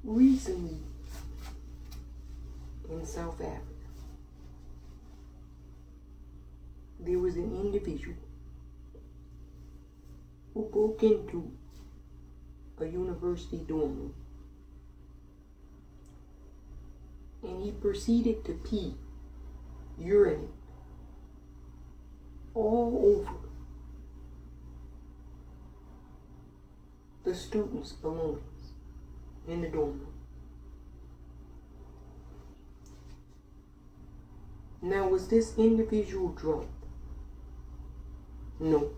Recently, in South Africa, there was an individual who broke into a university dorm room and he proceeded to urinate all over the students' belongings in the dorm room. Now, was this individual drunk? No.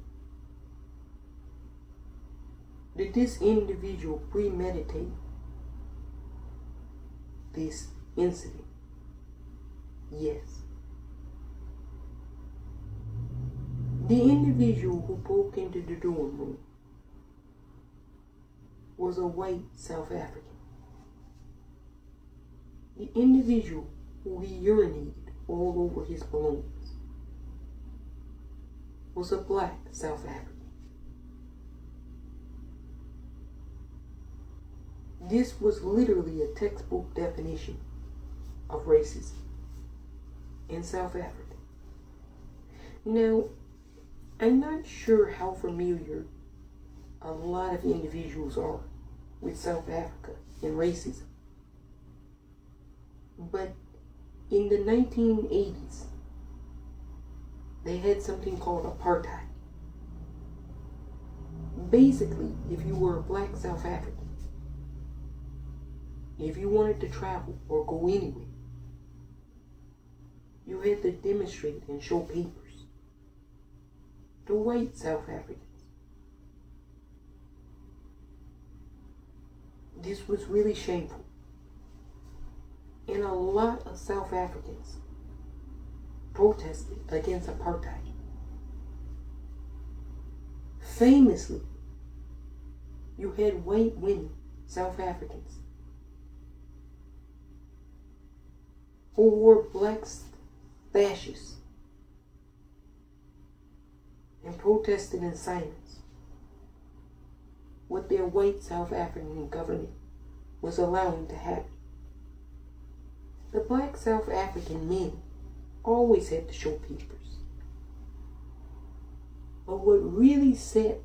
Did this individual premeditate this incident? Yes. The individual who broke into the dorm room was a white South African. The individual who he urinated all over his belongings was a black South African. This was literally a textbook definition of racism in South Africa. Now, I'm not sure how familiar a lot of individuals are with South Africa and racism, but in the 1980s, they had something called apartheid. Basically, if you were a black South African, if you wanted to travel or go anywhere, you had to demonstrate and show papers to white South Africans. This was really shameful. And a lot of South Africans protested against apartheid. Famously, you had white women, South Africans, who wore black sashes and protested in silence what their white South African government was allowing to happen. The black South African men always had to show papers. But what really set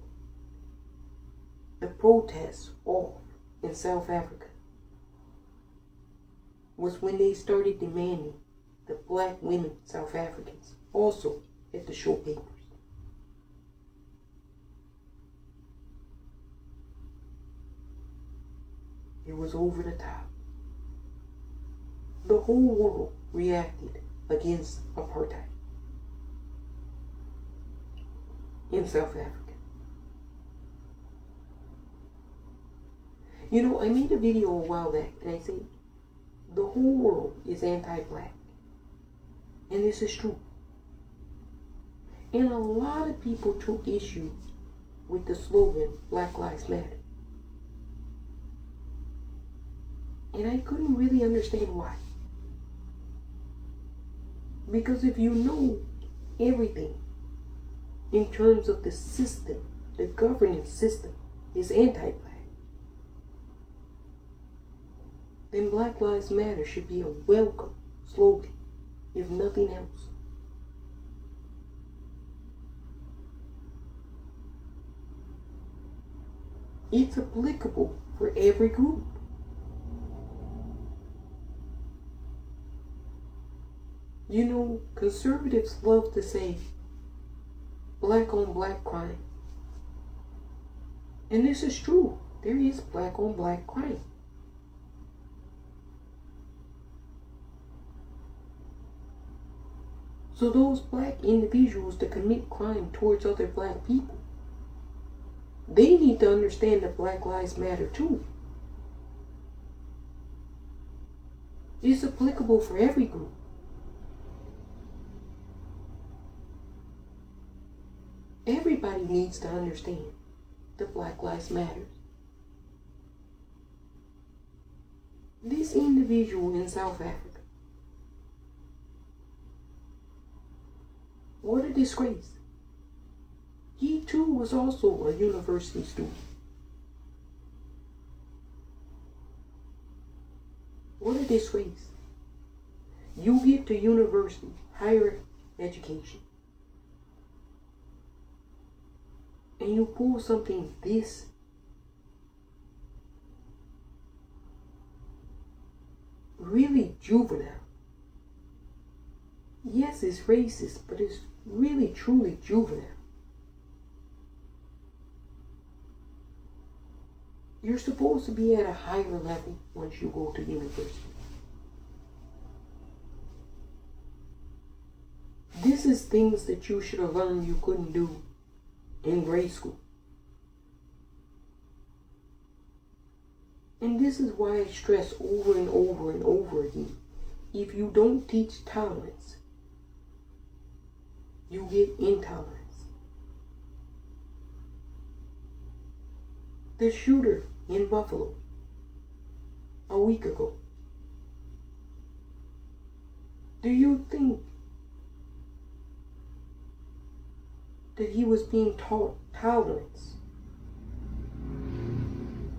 the protests off in South Africa was when they started demanding that black women South Africans also had to show papers. It was over the top. The whole world reacted against apartheid in South Africa. You know, I made a video a while back and I said, the whole world is anti-black. And this is true. And a lot of people took issue with the slogan, Black Lives Matter. And I couldn't really understand why. Because if you know everything in terms of the system, the governance system is anti-black, then Black Lives Matter should be a welcome slogan, if nothing else. It's applicable for every group. You know, conservatives love to say black on black crime. And this is true. There is black on black crime. So those black individuals that commit crime towards other black people, they need to understand that Black Lives Matter too. It's applicable for every group. Everybody needs to understand that Black Lives Matter. This individual in South Africa, what a disgrace. He too was also a university student. or the disgrace. You get to university, higher education, and you pull something this really juvenile. Yes, it's racist, but it's really truly juvenile. You're supposed to be at a higher level once you go to university. This is things that you should have learned you couldn't do in grade school. And this is why I stress over and over and over again. If you don't teach tolerance, you get intolerance. The shooter in Buffalo a week ago. Do you think that he was being taught tolerance?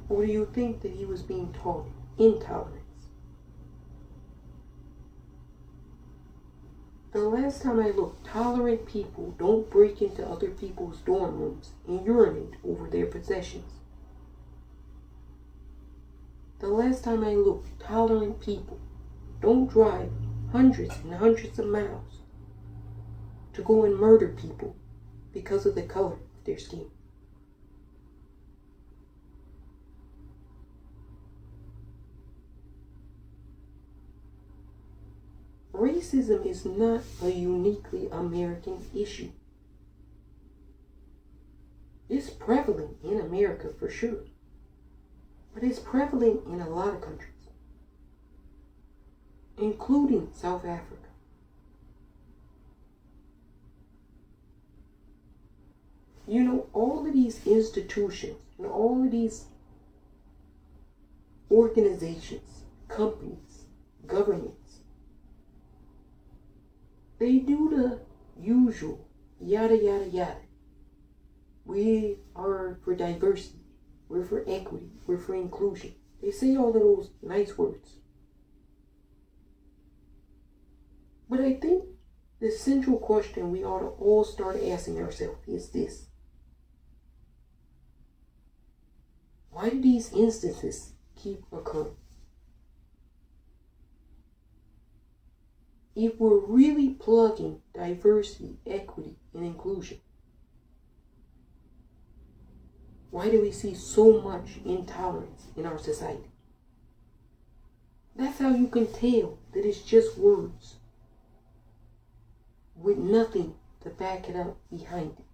Or do you think that he was being taught intolerance? The last time I looked, tolerant people don't break into other people's dorm rooms and urinate over their possessions. The last time I looked, tolerant people don't drive hundreds and hundreds of miles to go and murder people because of the color of their skin. Racism is not a uniquely American issue. It's prevalent in America for sure, but it's prevalent in a lot of countries, including South Africa. You know, all of these institutions and all of these organizations, companies, governments, they do the usual, yada, yada, yada. We are for diversity. We're for equity. We're for inclusion. They say all of those nice words. But I think the central question we ought to all start asking ourselves is this. Why do these instances keep occurring? If we're really plugging diversity, equity, and inclusion, why do we see so much intolerance in our society? That's how you can tell that it's just words with nothing to back it up behind it.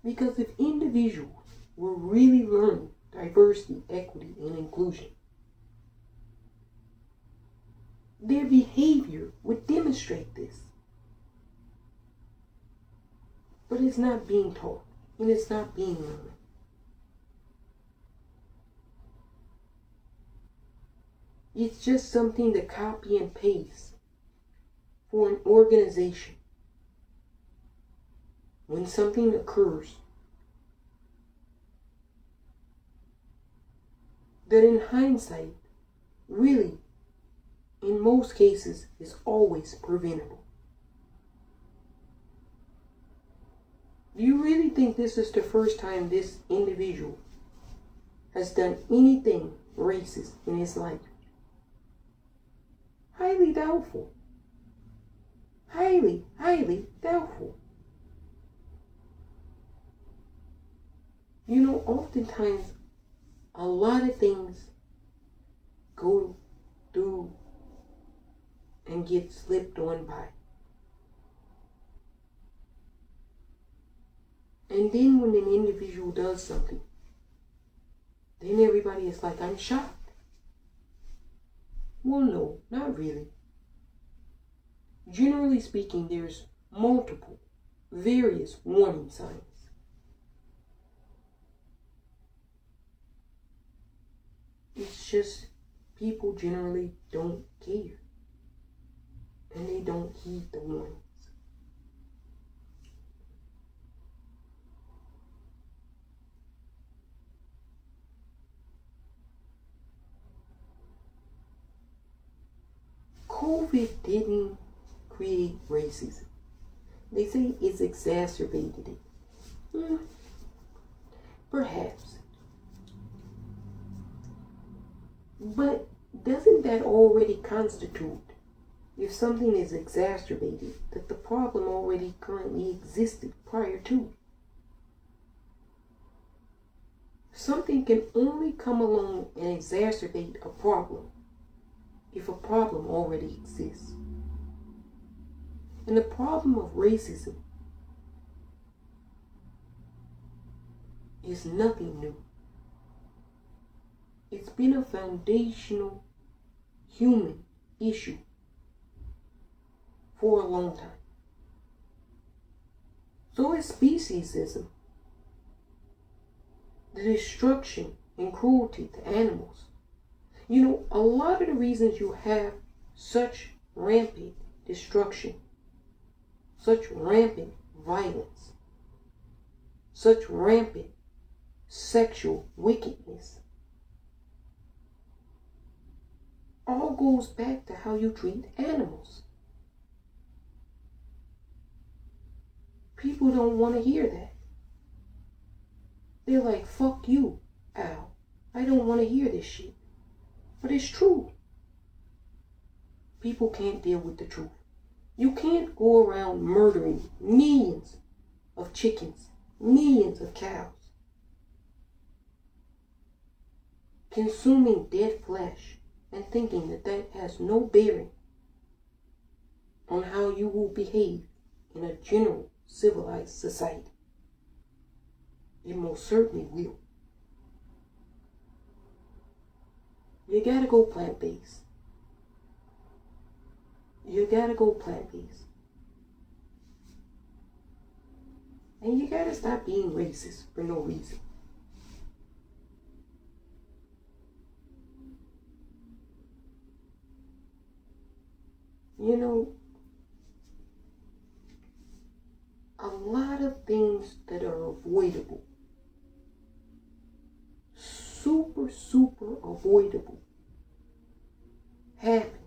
Because if individuals were really learning diversity, equity, and inclusion, their behavior would demonstrate this. But it's not being taught, and it's not being learned. It's just something to copy and paste for an organization. When something occurs that in hindsight, really, in most cases, is always preventable. Do you really think this is the first time this individual has done anything racist in his life? Highly doubtful. Highly, highly doubtful. You know, oftentimes, a lot of things go through and get slipped on by. And then when an individual does something, then everybody is like, I'm shocked. Well, no, not really. Generally speaking, there's multiple, various warning signs. It's just people generally don't care. And they don't heed the warnings. COVID didn't create racism. They say it's exacerbated it. Perhaps. But doesn't that already constitute, if something is exacerbated, that the problem already currently existed prior to? Something can only come along and exacerbate a problem if a problem already exists. And the problem of racism is nothing new. It's been a foundational human issue for a long time. So is speciesism, the destruction and cruelty to animals. You know, a lot of the reasons you have such rampant destruction, such rampant violence, such rampant sexual wickedness, all goes back to how you treat animals. People don't want to hear that. They're like, fuck you, Al. I don't want to hear this shit. But it's true. People can't deal with the truth. You can't go around murdering millions of chickens, millions of cows, consuming dead flesh, and thinking that that has no bearing on how you will behave in a general civilized society. It most certainly will. You gotta go plant-based. You gotta go plant-based. And you gotta stop being racist for no reason. You know, a lot of things that are avoidable, super avoidable, happen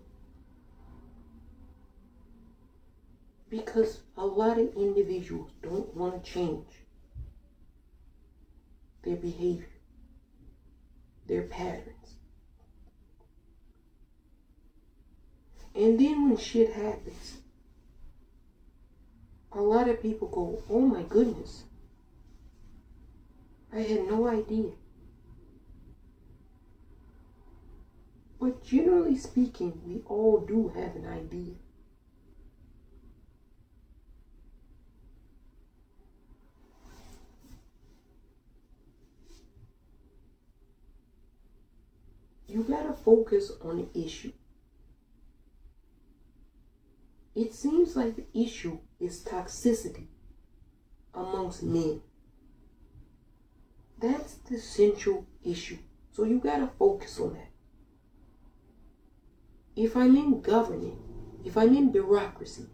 because a lot of individuals don't want to change their behavior, their patterns. And then when shit happens, a lot of people go, oh my goodness, I had no idea. But generally speaking, we all do have an idea. You gotta focus on the issue. It seems like the issue is toxicity amongst men. That's the central issue. So you gotta focus on that. If I'm in government, if I'm in bureaucracy,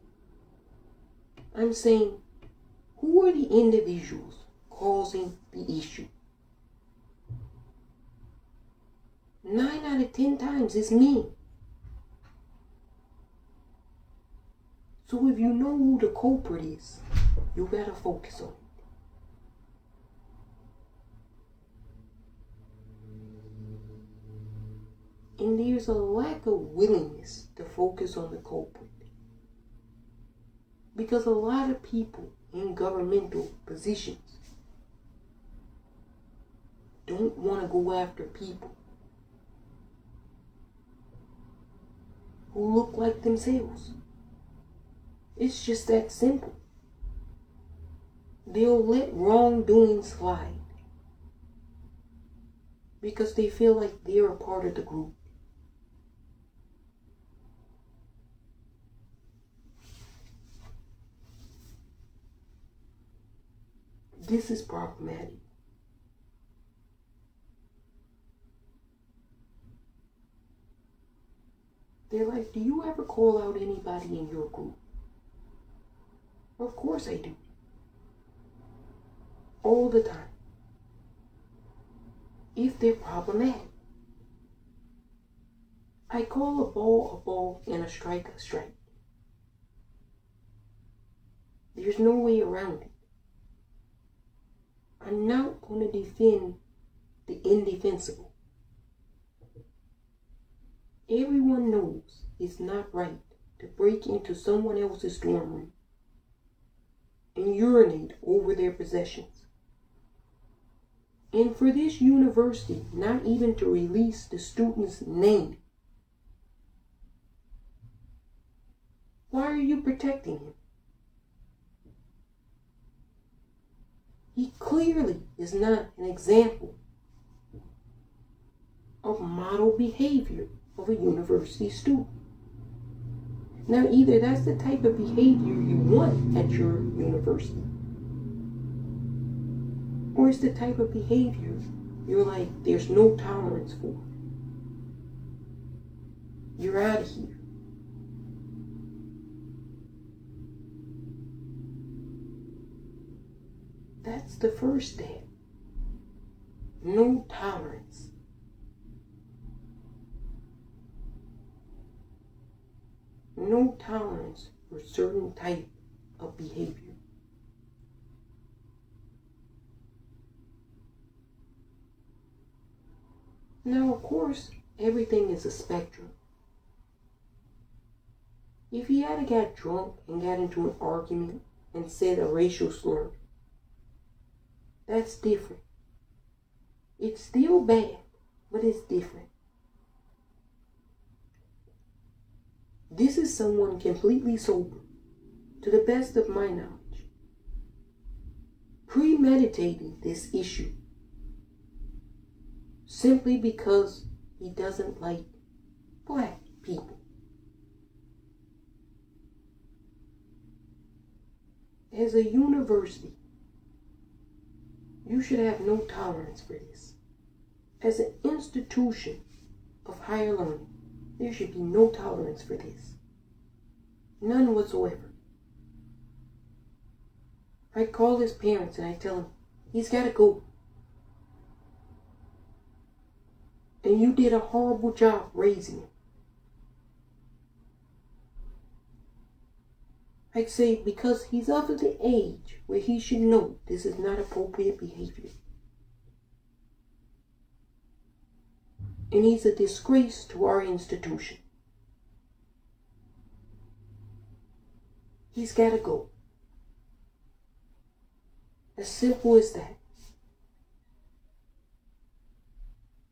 I'm saying, who are the individuals causing the issue? 9 out of 10 times it's me. So if you know who the culprit is, you gotta focus on it. And there's a lack of willingness to focus on the culprit. Because a lot of people in governmental positions don't want to go after people who look like themselves. It's just that simple. They'll let wrongdoing slide because they feel like they're a part of the group. This is problematic. They're like, do you ever call out anybody in your group? Of course I do. All the time. If they're problematic. I call a ball, and a strike a strike. There's no way around it. I'm not going to defend the indefensible. Everyone knows it's not right to break into someone else's dorm room and urinate over their possessions. And for this university not even to release the student's name. Why are you protecting him? He clearly is not an example of model behavior of a university student. Now, either that's the type of behavior you want at your university, or it's the type of behavior you're like, there's no tolerance for. You're out of here. That's the first step. No tolerance. No tolerance for certain type of behavior. Now, of course, everything is a spectrum. If he had got drunk and got into an argument and said a racial slur, that's different. It's still bad, but it's different. This is someone completely sober, to the best of my knowledge, premeditating this issue simply because he doesn't like black people. As a university, you should have no tolerance for this. As an institution of higher learning, there should be no tolerance for this. None whatsoever. I call his parents and I tell him, he's got to go. And you did a horrible job raising him. I'd say because he's of the age where he should know this is not appropriate behavior. And he's a disgrace to our institution. He's got to go. As simple as that.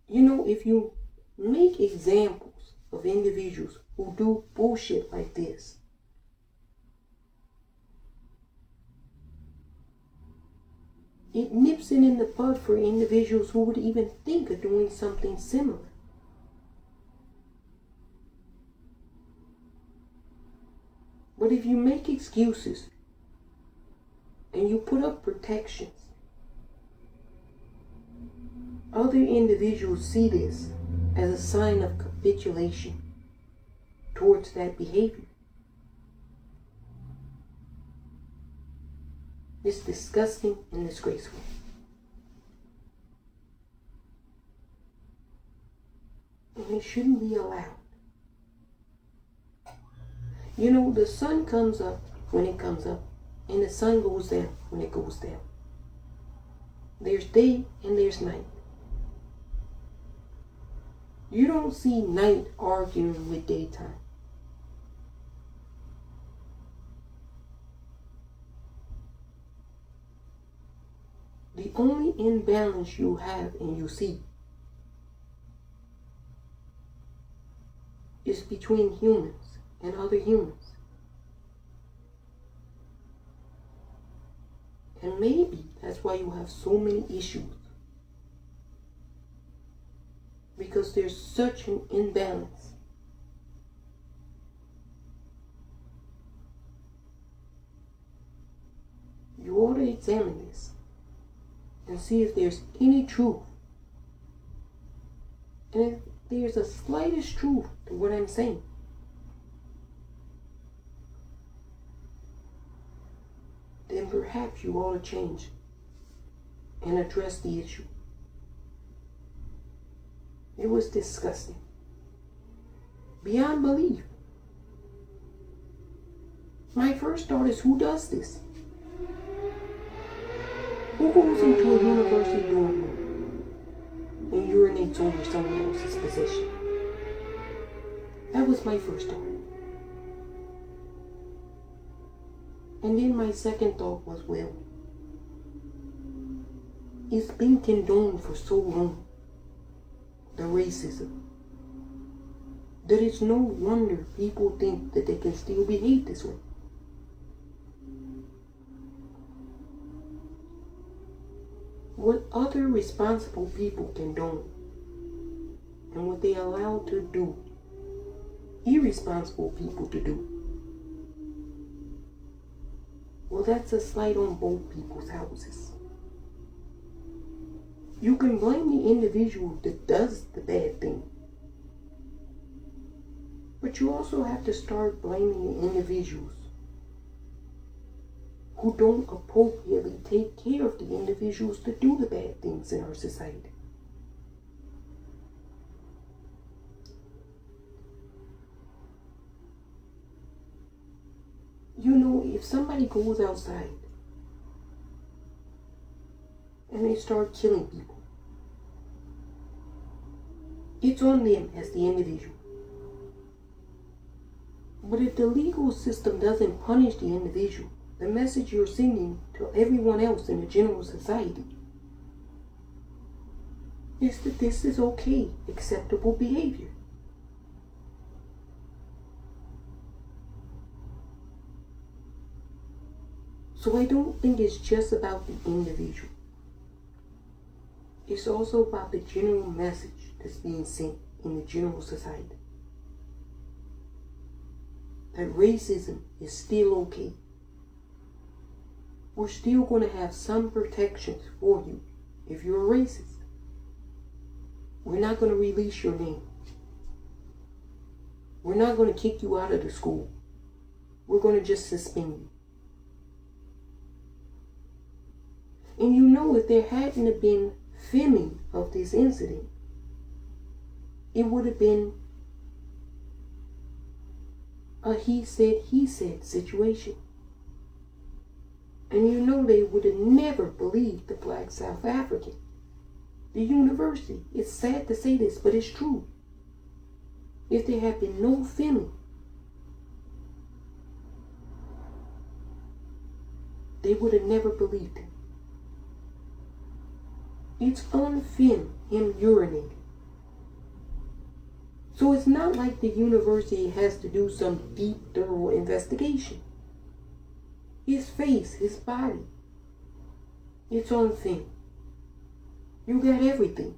You know, if you make examples of individuals who do bullshit like this, it nips it in the bud for individuals who would even think of doing something similar. But if you make excuses and you put up protections, other individuals see this as a sign of capitulation towards that behavior. It's disgusting and disgraceful. And it shouldn't be allowed. You know, the sun comes up when it comes up, and the sun goes down when it goes down. There's day and there's night. You don't see night arguing with daytime. The only imbalance you have and you see is between humans and other humans. And maybe that's why you have so many issues. Because there's such an imbalance. You ought to examine this and see if there's any truth. And if there's the slightest truth to what I'm saying, then perhaps you ought to change and address the issue. It was disgusting. beyond belief. My first thought is, who does this? Who goes into a university dorm room and urinates over someone else's possession? That was my first thought. And then my second thought was, well, it's been condoned for so long, the racism, that it's no wonder people think that they can still behave this way. What other responsible people condone and what they allow to do, irresponsible people to do, well, that's a slight on both people's houses. You can blame the individual that does the bad thing, but you also have to start blaming the individuals who don't appropriately take care of the individuals that do the bad things in our society. You know, if somebody goes outside and they start killing people, it's on them as the individual. But if the legal system doesn't punish the individual, the message you're sending to everyone else in the general society is that this is okay, acceptable behavior. So I don't think it's just about the individual. It's also about the general message that's being sent in the general society. That racism is still okay. We're still going to have some protections for you if you're a racist. We're not going to release your name. We're not going to kick you out of the school. We're going to just suspend you. And you know, if there hadn't have been filming of this incident, it would have been a he said situation. And you know, they would have never believed the black South African. The university, it's sad to say this, but it's true. If there had been no filming, they would have never believed him. It's on film, him urinating. So it's not like the university has to do some deep, thorough investigation. His face, his body, it's on film. You got everything.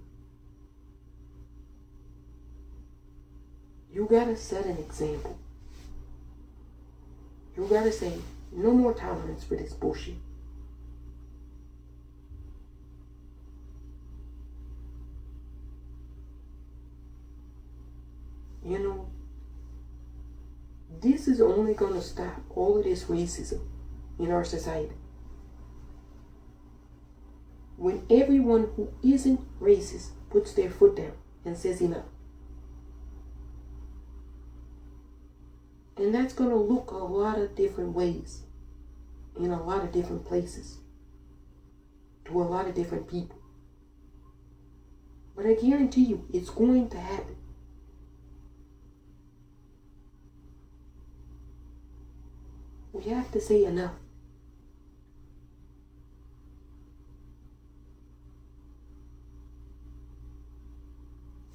You gotta set an example. You gotta say, no more tolerance for this bullshit. You know, this is only going to stop all of this racism in our society when everyone who isn't racist puts their foot down and says enough. And that's going to look a lot of different ways in a lot of different places to a lot of different people. But I guarantee you, it's going to happen. We have to say enough.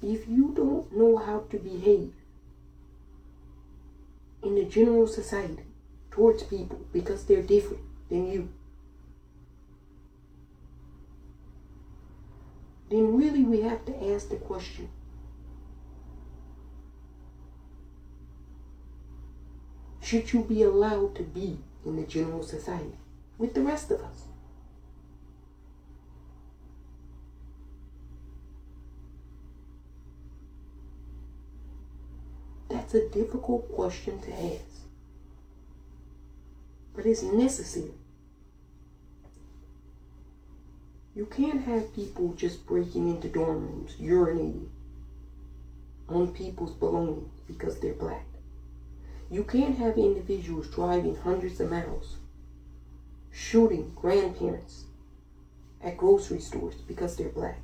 If you don't know how to behave in the general society towards people because they're different than you, then really we have to ask the question, should you be allowed to be in the general society with the rest of us? That's a difficult question to ask, but it's necessary. You can't have people just breaking into dorm rooms, urinating, on people's belongings because they're black. You can't have individuals driving hundreds of miles, shooting grandparents at grocery stores because they're black.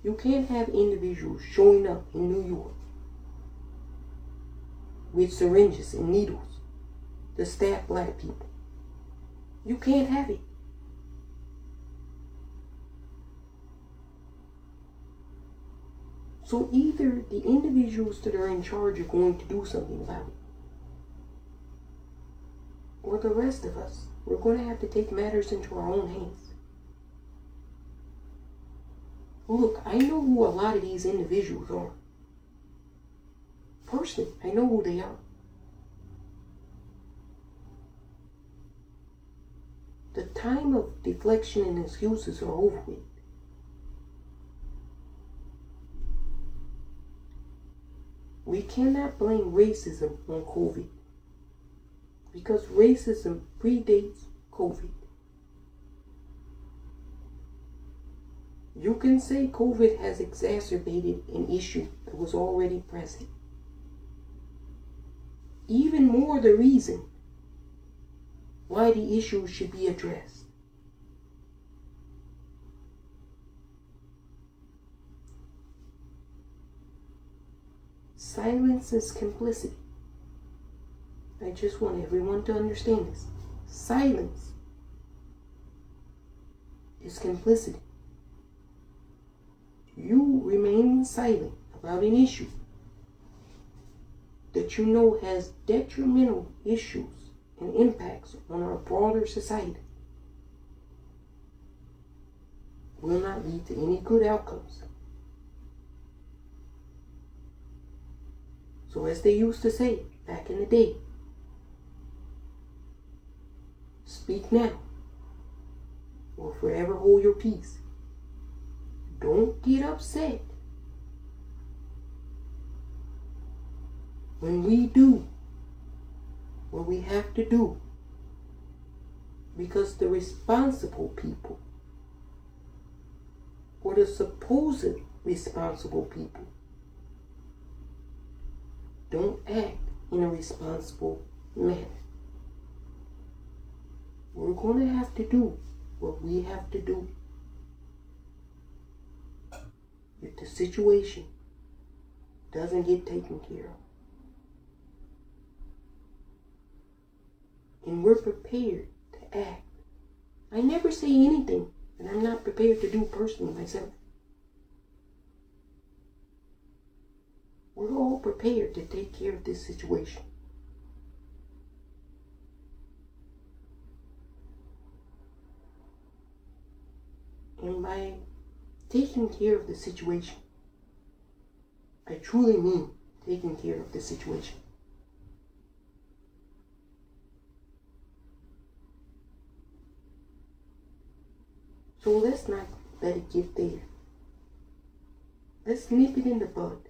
You can't have individuals showing up in New York with syringes and needles to stab black people. You can't have it. So either the individuals that are in charge are going to do something about it, or the rest of us, we're going to have to take matters into our own hands. Look, I know who a lot of these individuals are. Personally, I know who they are. The time of deflection and excuses are over with. We cannot blame racism on COVID, because racism predates COVID. You can say COVID has exacerbated an issue that was already present. Even more the reason why the issue should be addressed. Silence is complicity. I just want everyone to understand this. Silence is complicity. You remain silent about an issue that you know has detrimental issues and impacts on our broader society will not lead to any good outcomes. So as they used to say back in the day, speak now or forever hold your peace. Don't get upset when we do what we have to do, because the responsible people, or the supposed responsible people, don't act in a responsible manner. We're going to have to do what we have to do. If the situation doesn't get taken care of, and we're prepared to act. I never say anything that I'm not prepared to do personally myself. We're all prepared to take care of this situation. And by taking care of the situation, I truly mean taking care of the situation. So let's not let it get there. Let's nip it in the bud.